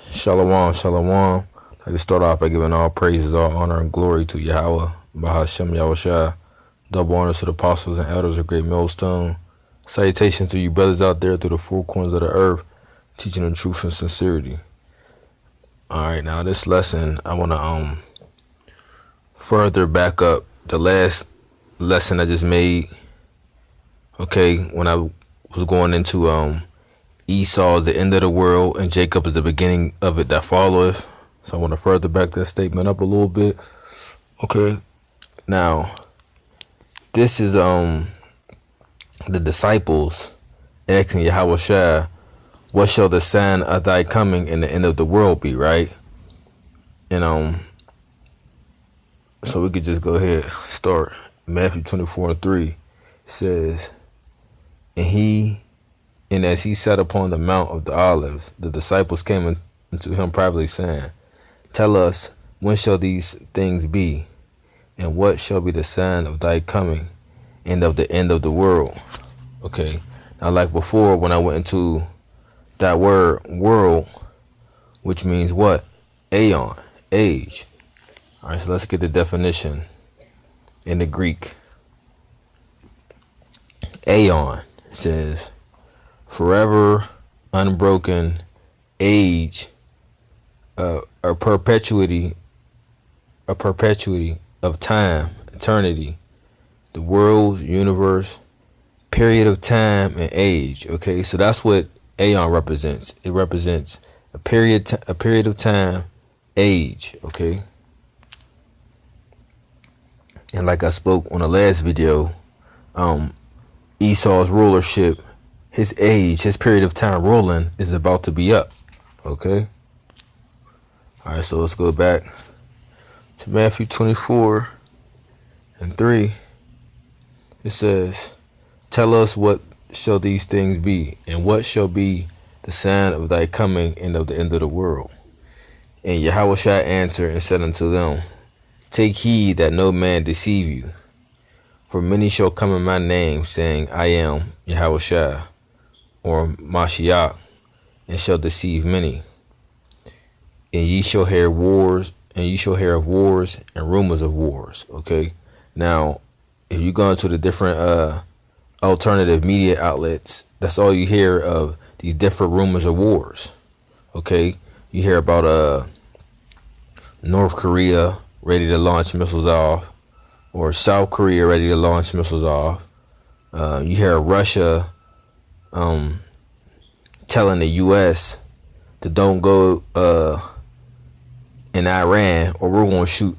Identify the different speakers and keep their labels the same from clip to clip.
Speaker 1: Shalom, shalom. I'd like to start off by giving all praises, all honor, and glory to Yahawah, Bahashem Yahawashi. Double honors to the apostles and elders of Great Millstone. Salutations to you brothers out there through the four corners of the earth, teaching the truth and sincerity. Alright, now this lesson, I want to further back up the last lesson I just made. Okay, when I was going into Esau is the end of the world and Jacob is the beginning of it that followeth. So I want to further back that statement up a little bit. Okay. Now, this is the disciples asking Yahawashi, what shall the sign of thy coming and the end of the world be, right? And so we could just go ahead and start. Matthew 24:3 says, And as he sat upon the Mount of the Olives, the disciples came unto him privately, saying, Tell us, when shall these things be? And what shall be the sign of thy coming and of the end of the world? Okay. Now, like before, when I went into that word world, which means what? Aeon, age. All right, so let's get the definition in the Greek. Aeon says, forever, unbroken, age, a perpetuity of time, eternity, the world, universe, period of time, and age. Okay, so that's what aeon represents. It represents a period of time, age. Okay, and like I spoke on the last video, Esau's rulership, his age, his period of time ruling is about to be up. Okay. All right, so let's go back to Matthew 24:3. It says, Tell us, what shall these things be, and what shall be the sign of thy coming and of the end of the world? And Yahawashi answered and said unto them, Take heed that no man deceive you. For many shall come in my name, saying, I am Yahawashi, or Mashiach, and shall deceive many. And ye shall hear of wars and rumors of wars. Okay. Now, if you go into the different alternative media outlets, that's all you hear of, these different rumors of wars. Okay. You hear about North Korea ready to launch missiles off, or South Korea ready to launch missiles off. You hear Russia telling the U.S. to don't go in Iran, or we're going to shoot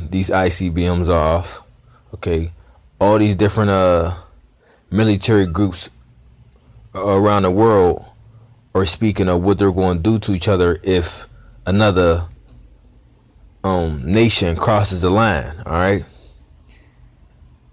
Speaker 1: these ICBMs off. Okay, all these different military groups around the world are speaking of what they're going to do to each other if another nation crosses the line. All right.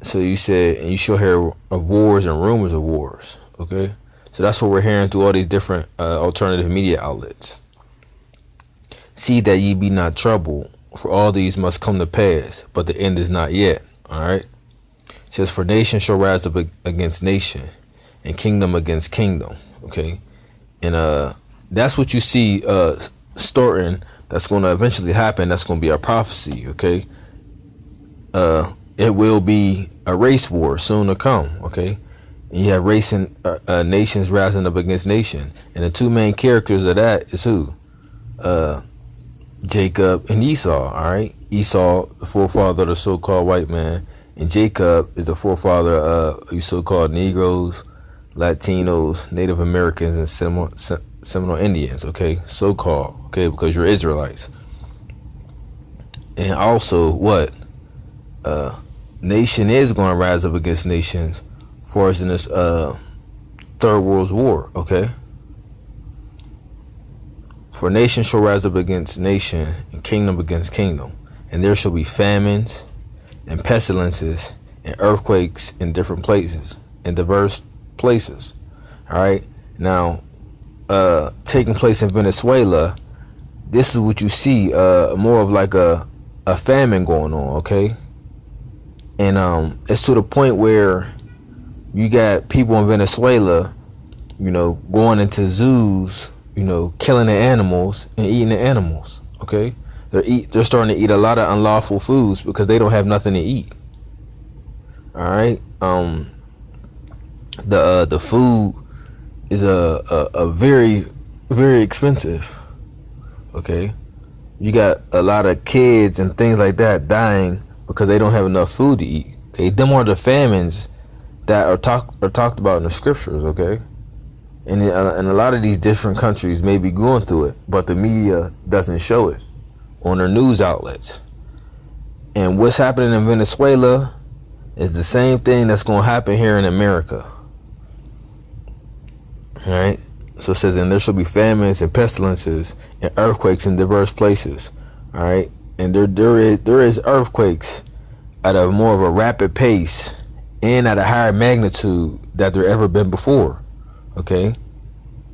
Speaker 1: So you said, and you shall hear of wars and rumors of wars. Okay. So that's what we're hearing through all these different alternative media outlets. See that ye be not troubled, for all these must come to pass, but the end is not yet. All right. It says, for nation shall rise up against nation, and kingdom against kingdom. Okay. And that's what you see starting. That's going to eventually happen. That's going to be our prophecy. Okay. It will be a race war soon to come. Okay. And you have racing nations rising up against nation, and the two main characters of that is who? Jacob and Esau. All right. Esau, the forefather of the so-called white man, and Jacob is the forefather of you so-called Negroes, Latinos, Native Americans, and Seminole Indians. Okay, so-called. Okay, because you're Israelites. And also, what? Nation is going to rise up against nations, for us in this Third World War. Okay. For nation shall rise up against nation, and kingdom against kingdom, and there shall be famines and pestilences and earthquakes in different places, in diverse places. All right. Now, taking place in Venezuela, this is what you see, more of like a famine going on. Okay. And it's to the point where you got people in Venezuela, going into zoos, killing the animals and eating the animals. Okay, they're starting to eat a lot of unlawful foods because they don't have nothing to eat. All right. The food is a very, very expensive. Okay, you got a lot of kids and things like that dying because they don't have enough food to eat. Okay, them are the famines that are talked about in the scriptures. Okay, and a lot of these different countries may be going through it, but the media doesn't show it on their news outlets. And what's happening in Venezuela is the same thing that's going to happen here in America. All right. So it says, and there shall be famines and pestilences and earthquakes in diverse places. All right. And there is earthquakes at a more of a rapid pace and at a higher magnitude that there ever been before. Okay.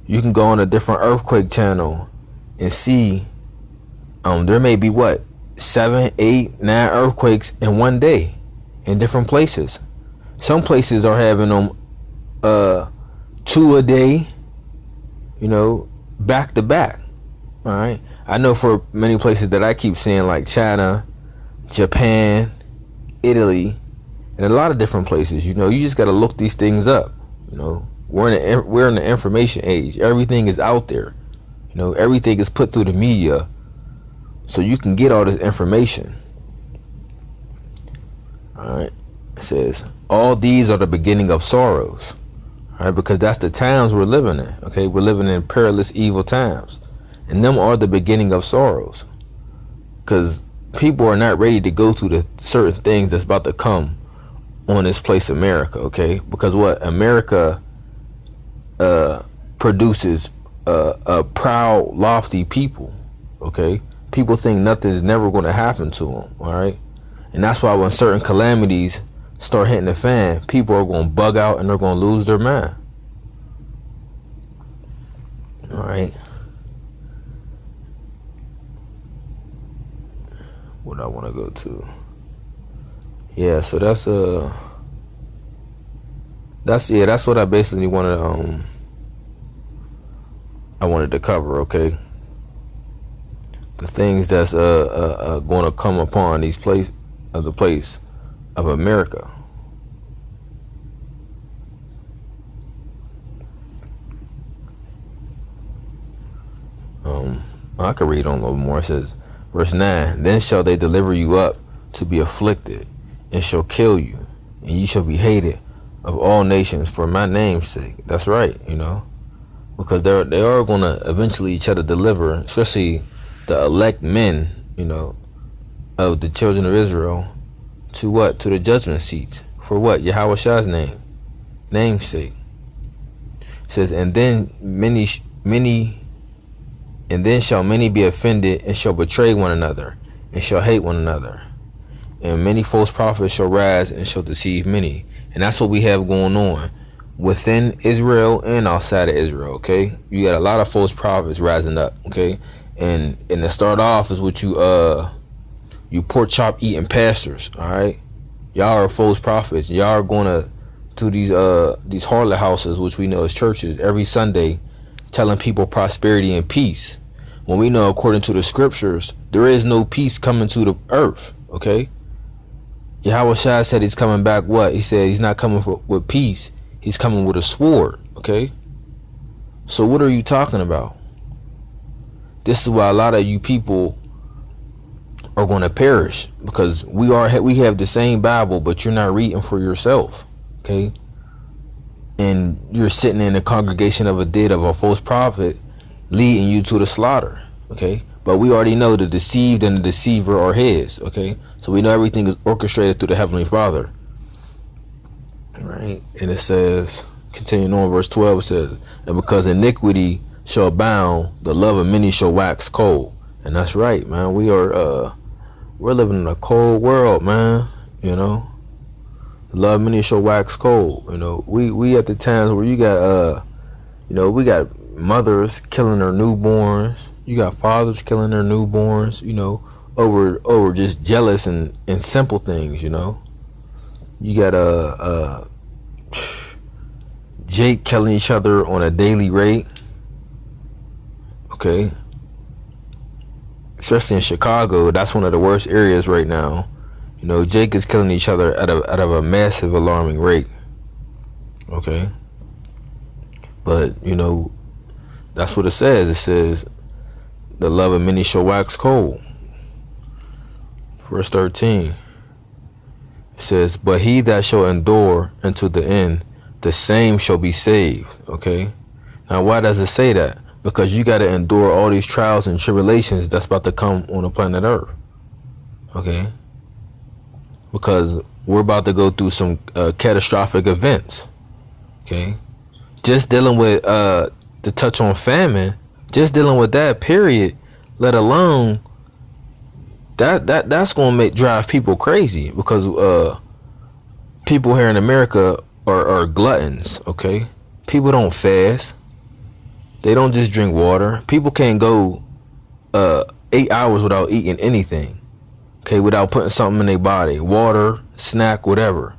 Speaker 1: You can go on a different earthquake channel and see there may be 7, 8, 9 earthquakes in one day in different places. Some places are having them 2 a day, back to back. All right. I know for many places that I keep seeing, like China, Japan, Italy, and a lot of different places. You just got to look these things up. We're in the information age. Everything is out there. Everything is put through the media, so you can get all this information. All right. It says, all these are the beginning of sorrows. All right, because that's the times we're living in. Okay, we're living in perilous, evil times, and them are the beginning of sorrows. Because people are not ready to go through the certain things that's about to come on this place, America. Okay, because America produces a proud, lofty people. Okay, people think nothing's never going to happen to them. All right, and that's why when certain calamities start hitting the fan, people are going to bug out and they're going to lose their mind. All right. What I want to go to? Yeah, so that's what I basically wanted. I wanted to cover. Okay. The things that's going to come upon the place of America. I could read on a little more. It says, verse 9, then shall they deliver you up to be afflicted, and shall kill you, and ye shall be hated of all nations for my name's sake. That's right, because they are going to eventually try to deliver, especially the elect men, of the children of Israel, to what? To the judgment seats. For what? Yahawashi's namesake. It says, and then shall many be offended, and shall betray one another, and shall hate one another. And many false prophets shall rise, and shall deceive many. And that's what we have going on within Israel and outside of Israel. Okay, you got a lot of false prophets rising up. Okay, and to start off is what you pork chop eating pastors. All right, y'all are false prophets. Y'all are going to these harlot houses, which we know as churches, every Sunday, telling people prosperity and peace, when we know according to the scriptures there is no peace coming to the earth. Okay, Yahawashi said he's coming back. What he said, he's not coming with peace, he's coming with a sword. Okay, so what are you talking about? This is why a lot of you people are going to perish, because we have the same Bible, but you're not reading for yourself. Okay, and you're sitting in the congregation of a false prophet leading you to the slaughter. Okay, but we already know the deceived and the deceiver are his. Okay, so we know everything is orchestrated through the Heavenly Father. Right, and it says, continuing on, verse 12, it says, and because iniquity shall abound, the love of many shall wax cold. And that's right, man. We're living in a cold world, man. The love of many shall wax cold. We at the times where you got we got mothers killing their newborns, you got fathers killing their newborns, over just jealous and simple things. You got Jake killing each other on a daily rate. Okay, especially in Chicago, that's one of the worst areas right now. You know, Jake is killing each other at a massive, alarming rate. Okay, but you know, that's what it says. It says the love of many shall wax cold. Verse 13. It says, but he that shall endure unto the end, the same shall be saved. Okay. Now, why does it say that? Because you got to endure all these trials and tribulations that's about to come on the planet Earth. Okay. Because we're about to go through some catastrophic events. Okay. Just dealing with the touch on famine, just dealing with that period, let alone that's gonna drive people crazy, because people here in America are gluttons. Okay, people don't fast. They don't just drink water. People can't go 8 hours without eating anything. Okay, without putting something in their body, water, snack, whatever.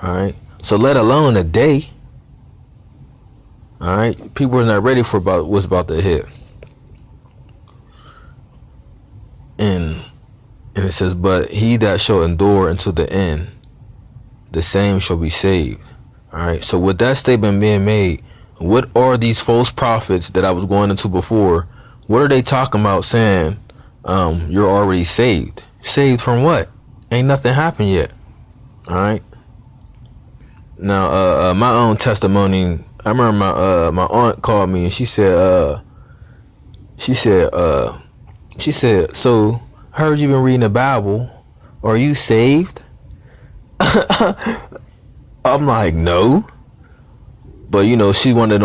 Speaker 1: All right. So let alone a day. All right, people are not ready for what's about to hit. And it says, but he that shall endure until the end, the same shall be saved. All right. So with that statement being made, what are these false prophets that I was going into before? What are they talking about saying? You're already saved. Saved from what? Ain't nothing happened yet. All right. Now, my own testimony. I remember my aunt called me and she said, so I heard you've been reading the Bible. Are you saved? I'm like, no. But you know, she one of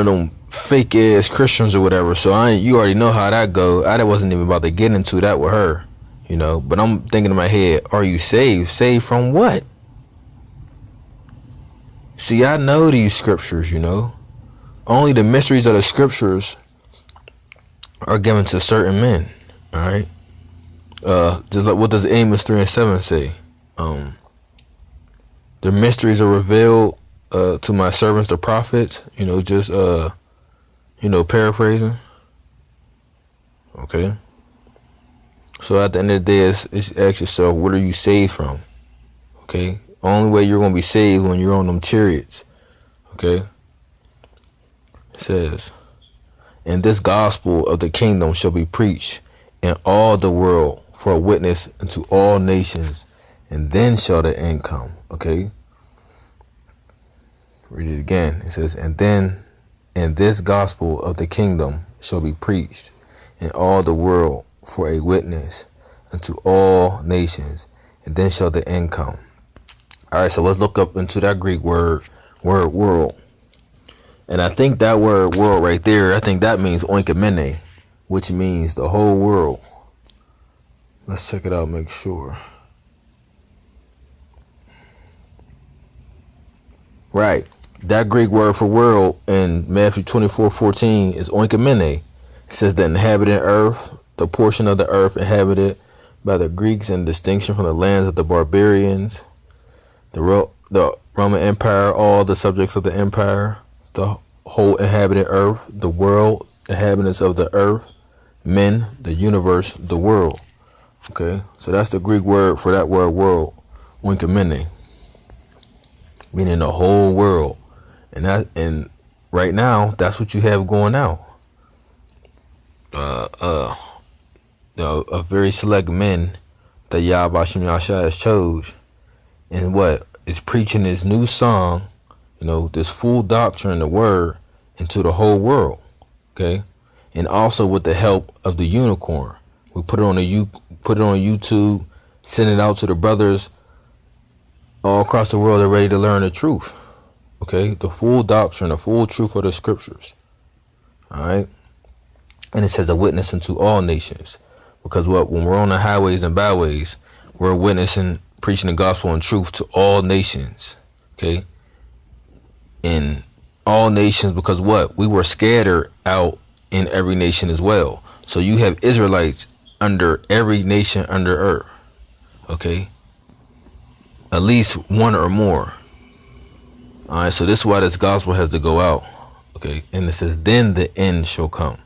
Speaker 1: them fake ass Christians or whatever. So you already know how that go. I wasn't even about to get into that with her, you know. But I'm thinking in my head, are you saved? Saved from what? See, I know these scriptures, you know. Only the mysteries of the scriptures are given to certain men. All right. Just like what does Amos 3:7 say? The mysteries are revealed to my servants, the prophets. You know, just paraphrasing. Okay. So at the end of the day, it's ask yourself, what are you saved from? Okay. Only way you're gonna be saved when you're on them chariots. Okay. It says, and this gospel of the kingdom shall be preached in all the world for a witness unto all nations, and then shall the end come. Okay. Read it again. It says, and this gospel of the kingdom shall be preached in all the world for a witness unto all nations, and then shall the end come. All right, so let's look up into that Greek word world. And I think that word world right there, I think that means oikomene, which means the whole world. Let's check it out, make sure. Right. That Greek word for world in Matthew 24:14 is oikomene. It says the inhabited earth, the portion of the earth inhabited by the Greeks in distinction from the lands of the barbarians, the Roman Empire, all the subjects of the empire, the whole inhabited earth, the world, inhabitants of the earth, men, the universe, the world. Okay, so that's the Greek word for that word world, oikomene, meaning the whole world. And right now, that's what you have going out. A very select men that Yahawashi has chose, and what is preaching this new song, you know, this full doctrine, the word, into the whole world. Okay, and also with the help of the unicorn, we put it on YouTube, send it out to the brothers all across the world. They're ready to learn the truth. Okay, the full doctrine, the full truth of the scriptures. All right, and it says a witness unto all nations, because when we're on the highways and byways, we're witnessing, preaching the gospel and truth to all nations. Okay, in all nations, because we were scattered out in every nation as well. So you have Israelites under every nation under earth. Okay, at least one or more. All right, so this is why this gospel has to go out. Okay, and it says, then the end shall come.